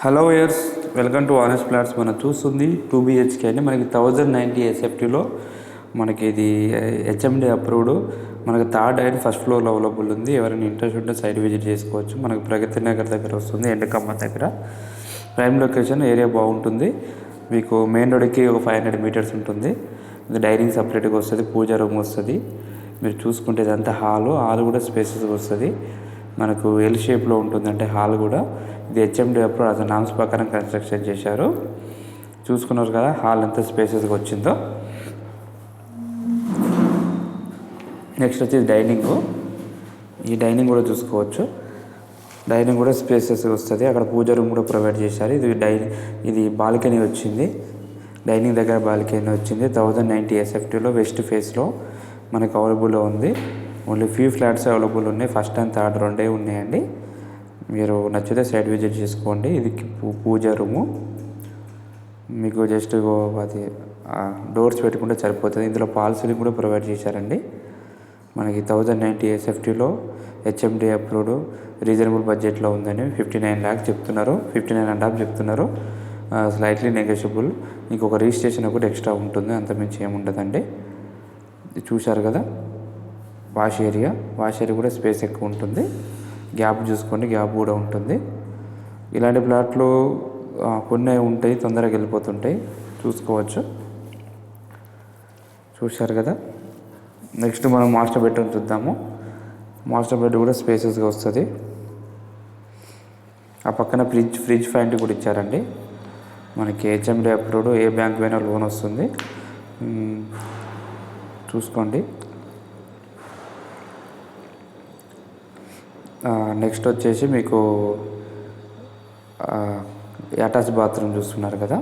Hello years, welcome to honest flats. మనం చూస్తుంది 2 BHK అండి. మనకి 1090 SFTలో మనకి ఇది హెచ్ఎండి అప్రూవ్డ్. మనకి థర్డ్ అండ్ ఫస్ట్ ఫ్లోర్లో అవైలబుల్ ఉంది. ఎవరైనా ఇంట్రెస్ట్ ఉంటే సైట్ విజిట్ చేసుకోవచ్చు. మనకి ప్రగతి నగర్ దగ్గర వస్తుంది, ఎండకమ్మ దగ్గర. ప్రైమ్ లొకేషన్, ఏరియా బాగుంటుంది. మీకు మెయిన్ రోడ్కి ఒక 500 మీటర్స్ ఉంటుంది. డైనింగ్ సపరేట్గా వస్తుంది, పూజా రూమ్ వస్తుంది. మీరు చూసుకుంటే ఇదంతా హాల్ కూడా స్పేసెస్ వస్తుంది. మనకు ఎల్ షేప్లో ఉంటుంది, అంటే హాల్ కూడా. ఇది హెచ్ఎండి అప్రూవ్, అసలు నామ్స్ ప్రకారం కన్స్ట్రక్షన్ చేశారు. చూసుకున్నారు కదా హాల్ ఎంత స్పేసెస్గా వచ్చిందో. నెక్స్ట్ వచ్చేసి డైనింగ్. ఈ డైనింగ్ కూడా చూసుకోవచ్చు. డైనింగ్ కూడా స్పేసెస్ వస్తుంది. అక్కడ పూజ రూమ్ కూడా ప్రొవైడ్ చేశారు. ఇది బాల్కనీ వచ్చింది. డైనింగ్ దగ్గర బాల్కనీ వచ్చింది. 1090 SFTలో వెస్ట్ ఫేస్లో మనకు అవైలబుల్లో ఉంది. ఓన్లీ ఫ్యూ ఫ్లాట్స్ అవైలబుల్ ఉన్నాయి. ఫస్ట్ అండ్ థర్డ్ రెండే ఉన్నాయండి. మీరు నచ్చితే సైట్ విజిట్ చేసుకోండి. ఇది పూజ రూము. మీకు జస్ట్ అది డోర్స్ పెట్టుకుంటే సరిపోతుంది. ఇందులో పాల్ సీలింగ్ కూడా ప్రొవైడ్ చేశారండి. మనకి 1090 SFTలో హెచ్ఎండి అప్రూవ్డ్, రీజనబుల్ బడ్జెట్లో ఉందని 59 lakhs చెప్తున్నారు. 59.5 చెప్తున్నారు. Slightly negotiable. ఇంకొక రిజిస్ట్రేషన్ ఒకటి ఎక్స్ట్రా ఉంటుంది, అంతమించి ఏముండదండి. చూశారు కదా వాష్ ఏరియా కూడా స్పేస్ ఎక్కువ ఉంటుంది. గ్యాప్ చూసుకోండి, గ్యాప్ కూడా ఉంటుంది. ఇలాంటి ప్లాట్లు కొన్ని ఉంటాయి, తొందరగా వెళ్ళిపోతుంటాయి, చూసుకోవచ్చు. చూశారు కదా. నెక్స్ట్ మనం మాస్టర్ బెడ్రూమ్ చూద్దాము. మాస్టర్ బెడ్ కూడా స్పేసెస్గా వస్తుంది. ఆ పక్కన ఫ్రిడ్జ్ ఫ్యాంట్ కూడా ఇచ్చారండి. మనకి హెచ్ఎండి అప్రూవ్డ్, ఏ బ్యాంక్ పైన లోన్ వస్తుంది. చూసుకోండి. నెక్స్ట్ వచ్చేసి మీకు అటాచ్ బాత్రూమ్ చూస్తున్నారు కదా.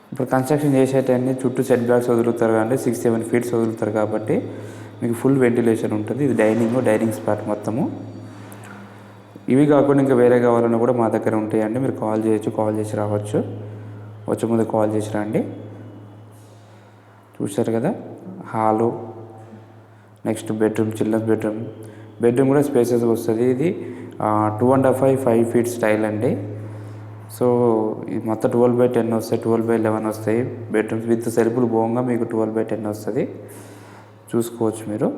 ఇప్పుడు కన్స్ట్రక్షన్ చేసేటన్నీ చుట్టూ సెట్ బ్యాక్స్ వదులుతారు కాబట్టి 6-7 feet వదులుతారు కాబట్టి మీకు ఫుల్ వెంటిలేషన్ ఉంటుంది. ఇది డైనింగ్ స్పాట్ మొత్తము. ఇవి కాకుండా ఇంకా వేరే కావాలన్నా కూడా మా దగ్గర ఉంటాయండి. మీరు కాల్ చేయొచ్చు, కాల్ చేసి రావచ్చు. వచ్చే ముందు కాల్ చేసి రండి. చూశారు కదా hall. Next bedroom, children's bedroom కూడా స్పేసెస్ వస్తుంది. ఇది 2.5 feet స్టైల్ అండి. సో ఇది మొత్తం 12/10 వస్తాయి, 12/11 వస్తాయి. బెడ్రూమ్స్ విత్ సెల్ఫ్లు పోగా మీకు 12/10 వస్తుంది. చూసుకోవచ్చు మీరు.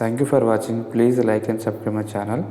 Thank you for watching. Please like and subscribe my channel.